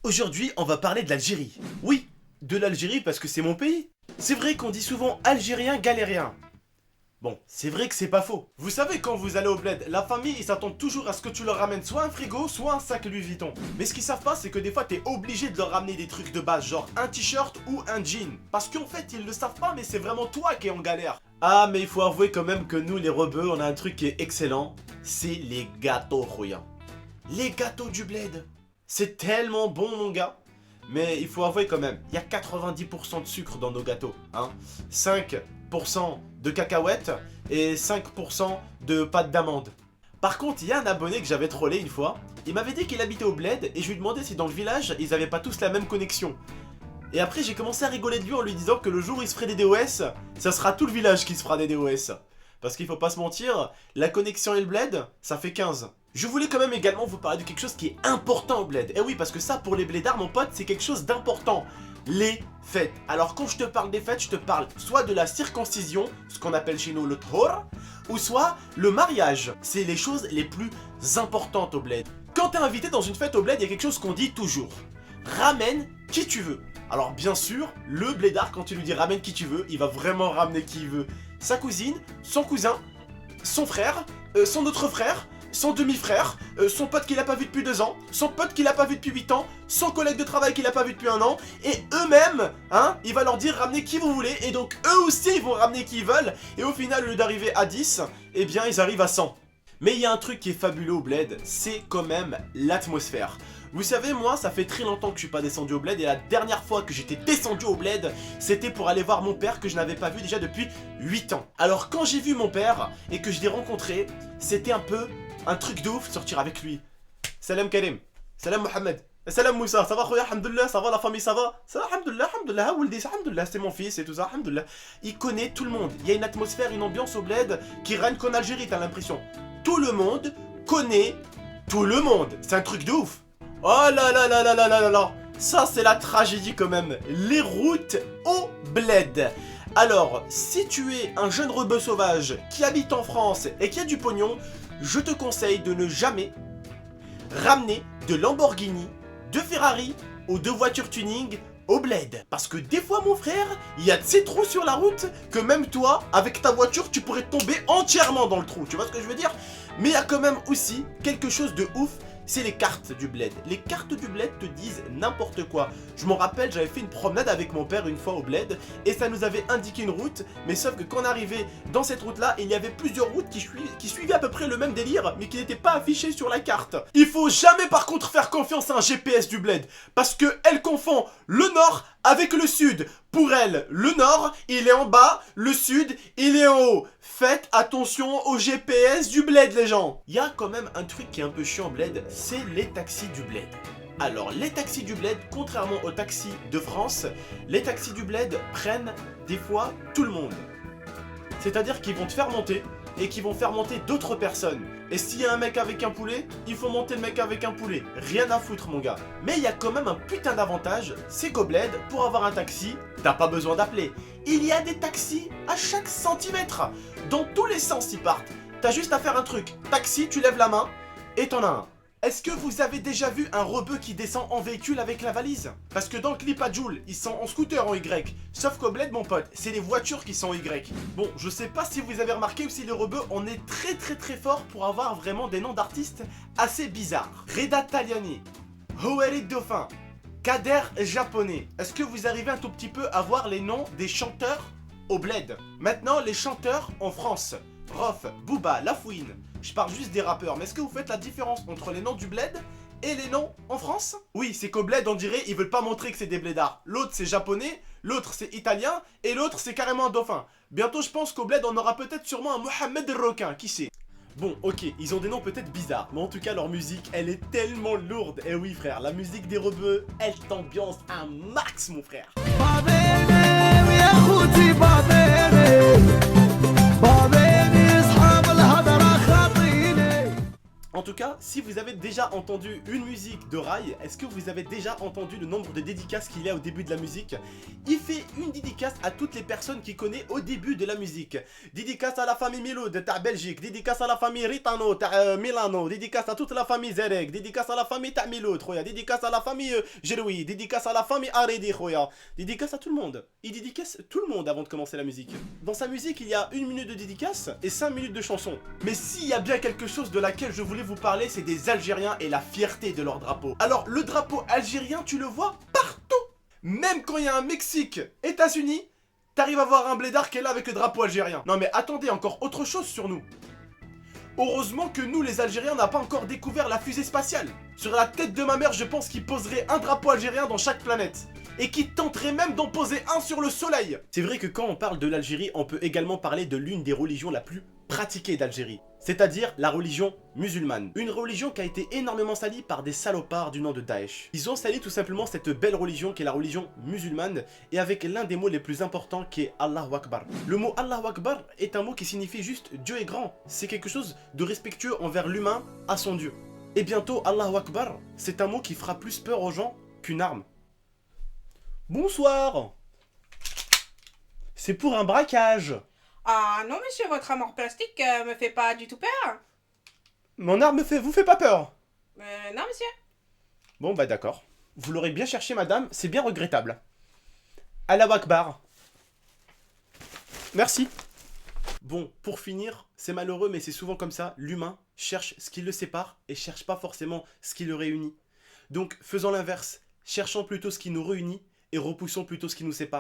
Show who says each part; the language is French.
Speaker 1: Aujourd'hui, on va parler de l'Algérie. Oui, de l'Algérie parce que c'est mon pays. C'est vrai qu'on dit souvent Algérien galérien. Bon, c'est vrai que c'est pas faux. Vous savez, quand vous allez au bled, la famille, ils s'attendent toujours à ce que tu leur ramènes soit un frigo, soit un sac Louis Vuitton. Mais ce qu'ils savent pas, c'est que des fois, t'es obligé de leur ramener des trucs de base, genre un t-shirt ou un jean. Parce qu'en fait, ils le savent pas, mais c'est vraiment toi qui es en galère. Ah, mais il faut avouer quand même que nous, les rebeux, on a un truc qui est excellent. C'est les gâteaux, Rouya. Les gâteaux du bled. C'est tellement bon, mon gars. Mais il faut avouer quand même, il y a 90% de sucre dans nos gâteaux. Hein. 5% de cacahuètes et 5% de pâte d'amande. Par contre, il y a un abonné que j'avais trollé une fois. Il m'avait dit qu'il habitait au bled et je lui demandais si dans le village, ils avaient pas tous la même connexion. Et après, j'ai commencé à rigoler de lui en lui disant que le jour où il se ferait des DOS, ça sera tout le village qui se fera des DOS. Parce qu'il faut pas se mentir, la connexion et le bled, ça fait 15. Je voulais quand même également vous parler de quelque chose qui est important au bled. Et oui, parce que ça, pour les blédards, mon pote, c'est quelque chose d'important. Les fêtes. Alors quand je te parle des fêtes, je te parle soit de la circoncision, ce qu'on appelle chez nous le thor, ou soit le mariage. C'est les choses les plus importantes au bled. Quand t'es invité dans une fête au bled, il y a quelque chose qu'on dit toujours. Ramène qui tu veux. Alors bien sûr, le blédard, quand tu lui dis ramène qui tu veux, il va vraiment ramener qui il veut. Sa cousine, son cousin, son frère, son autre frère, son demi-frère, son pote qu'il a pas vu depuis 2 ans, son pote qu'il a pas vu depuis 8 ans, son collègue de travail qu'il a pas vu depuis 1 an, et eux-mêmes, hein, il va leur dire ramenez qui vous voulez, et donc eux aussi ils vont ramener qui ils veulent, et au final, au lieu d'arriver à 10, eh bien ils arrivent à 100. Mais il y a un truc qui est fabuleux au bled, c'est quand même l'atmosphère. Vous savez, moi, ça fait très longtemps que je suis pas descendu au bled, et la dernière fois que j'étais descendu au bled, c'était pour aller voir mon père que je n'avais pas vu déjà depuis 8 ans. Alors quand j'ai vu mon père, et que je l'ai rencontré, c'était un peu un truc de ouf de sortir avec lui. Salam Karim, salam Mohamed, salam Moussa, ça va khoya, alhamdoulilah, ça va la famille, ça va? Ça va, alhamdoulilah, alhamdoulilah, c'est mon fils et tout ça, alhamdoulilah. Il connaît tout le monde, il y a une atmosphère, une ambiance au bled qui règne qu'en Algérie, t'as l'impression. Tout le monde connaît tout le monde, c'est un truc de ouf. Oh là là là là là là là là. Ça c'est la tragédie quand même. Les routes au bled. Alors, si tu es un jeune rebeu sauvage qui habite en France et qui a du pognon, je te conseille de ne jamais ramener de Lamborghini, de Ferrari ou de voiture tuning au bled. Parce que des fois mon frère, il y a de ces trous sur la route que même toi, avec ta voiture, tu pourrais tomber entièrement dans le trou. Tu vois ce que je veux dire? Mais il y a quand même aussi quelque chose de ouf. C'est les cartes du bled. Les cartes du bled te disent n'importe quoi. Je m'en rappelle, j'avais fait une promenade avec mon père une fois au bled et ça nous avait indiqué une route, mais sauf que quand on arrivait dans cette route-là, il y avait plusieurs routes qui suivaient à peu près le même délire, mais qui n'étaient pas affichées sur la carte. Il faut jamais par contre faire confiance à un GPS du bled, parce que elle confond le nord avec le sud. Pour elle, le nord, il est en bas, le sud, il est en haut. Faites attention au GPS du bled, les gens. Il y a quand même un truc qui est un peu chiant au bled, c'est les taxis du bled. Alors, les taxis du bled, contrairement aux taxis de France, les taxis du bled prennent des fois tout le monde. C'est-à-dire qu'ils vont te faire monter et qu'ils vont faire monter d'autres personnes. Et s'il y a un mec avec un poulet, il faut monter le mec avec un poulet. Rien à foutre, mon gars. Mais il y a quand même un putain d'avantage, c'est qu'au bled, pour avoir un taxi, t'as pas besoin d'appeler. Il y a des taxis à chaque centimètre. Dans tous les sens, ils partent. T'as juste à faire un truc. Taxi, tu lèves la main et t'en as un. Est-ce que vous avez déjà vu un rebeu qui descend en véhicule avec la valise? Parce que dans le clip à Joule, ils sont en scooter en Y. Sauf qu'au bled, mon pote, c'est les voitures qui sont en Y. Bon, je sais pas si vous avez remarqué ou si les rebeux, on est très fort pour avoir vraiment des noms d'artistes assez bizarres. Reda Taliani, Hoeri Dauphin, Kader Japonais. Est-ce que vous arrivez un tout petit peu à voir les noms des chanteurs au bled? Maintenant, les chanteurs en France. Rof, Booba, Lafouine. Je parle juste des rappeurs, mais est-ce que vous faites la différence entre les noms du bled et les noms en France? Oui, c'est qu'au bled, on dirait, ils veulent pas montrer que c'est des blédards. L'autre, c'est japonais, l'autre, c'est italien, et l'autre, c'est carrément un dauphin. Bientôt, je pense qu'au bled, on aura peut-être sûrement un Mohamed el Requin, qui sait? Bon, ok, ils ont des noms peut-être bizarres, mais en tout cas, leur musique, elle est tellement lourde. Et oui, frère, la musique des rebeux, elle t'ambiance un max, mon frère. En tout cas, si vous avez déjà entendu une musique de Rai, est-ce que vous avez déjà entendu le nombre de dédicaces qu'il y a au début de la musique? Il fait une dédicace à toutes les personnes qu'il connaît au début de la musique. Dédicace à la famille Miloud, ta Belgique. Dédicace à la famille Ritano, ta Milano. Dédicace à toute la famille Zerek. Dédicace à la famille ta Miloud, khoya. Dédicace à la famille Jeroui. Dédicace à la famille Aredi, khoya. Dédicace à tout le monde. Il dédicace tout le monde avant de commencer la musique. Dans sa musique, il y a 1 minute de dédicace et 5 minutes de chanson. Mais s'il y a bien quelque chose de laquelle je voulais vous parler, c'est des Algériens et la fierté de leur drapeau. Alors, le drapeau algérien, tu le vois partout. Même quand il y a un Mexique, États-Unis, t'arrives à voir un blédard qui est là avec le drapeau algérien. Non mais attendez, encore autre chose sur nous. Heureusement que nous, les Algériens, on n'a pas encore découvert la fusée spatiale. Sur la tête de ma mère, je pense qu'il poserait un drapeau algérien dans chaque planète. Et qui tenterait même d'en poser un sur le soleil. C'est vrai que quand on parle de l'Algérie, on peut également parler de l'une des religions la plus pratiquée d'Algérie. C'est-à-dire la religion musulmane. Une religion qui a été énormément salie par des salopards du nom de Daesh. Ils ont sali tout simplement cette belle religion qui est la religion musulmane et avec l'un des mots les plus importants qui est Allahu Akbar. Le mot Allahu Akbar est un mot qui signifie juste Dieu est grand. C'est quelque chose de respectueux envers l'humain à son Dieu. Et bientôt Allahu Akbar, c'est un mot qui fera plus peur aux gens qu'une arme. Bonsoir. C'est pour un braquage.
Speaker 2: Ah non monsieur, votre arme en plastique me fait pas du tout peur.
Speaker 1: Mon arme vous fait pas peur.
Speaker 2: Non monsieur.
Speaker 1: Bon bah d'accord. Vous l'aurez bien cherché madame, c'est bien regrettable. Allahu Akbar. Merci. Bon, pour finir, c'est malheureux mais c'est souvent comme ça, l'humain cherche ce qui le sépare et cherche pas forcément ce qui le réunit. Donc faisons l'inverse, cherchons plutôt ce qui nous réunit et repoussons plutôt ce qui nous sépare.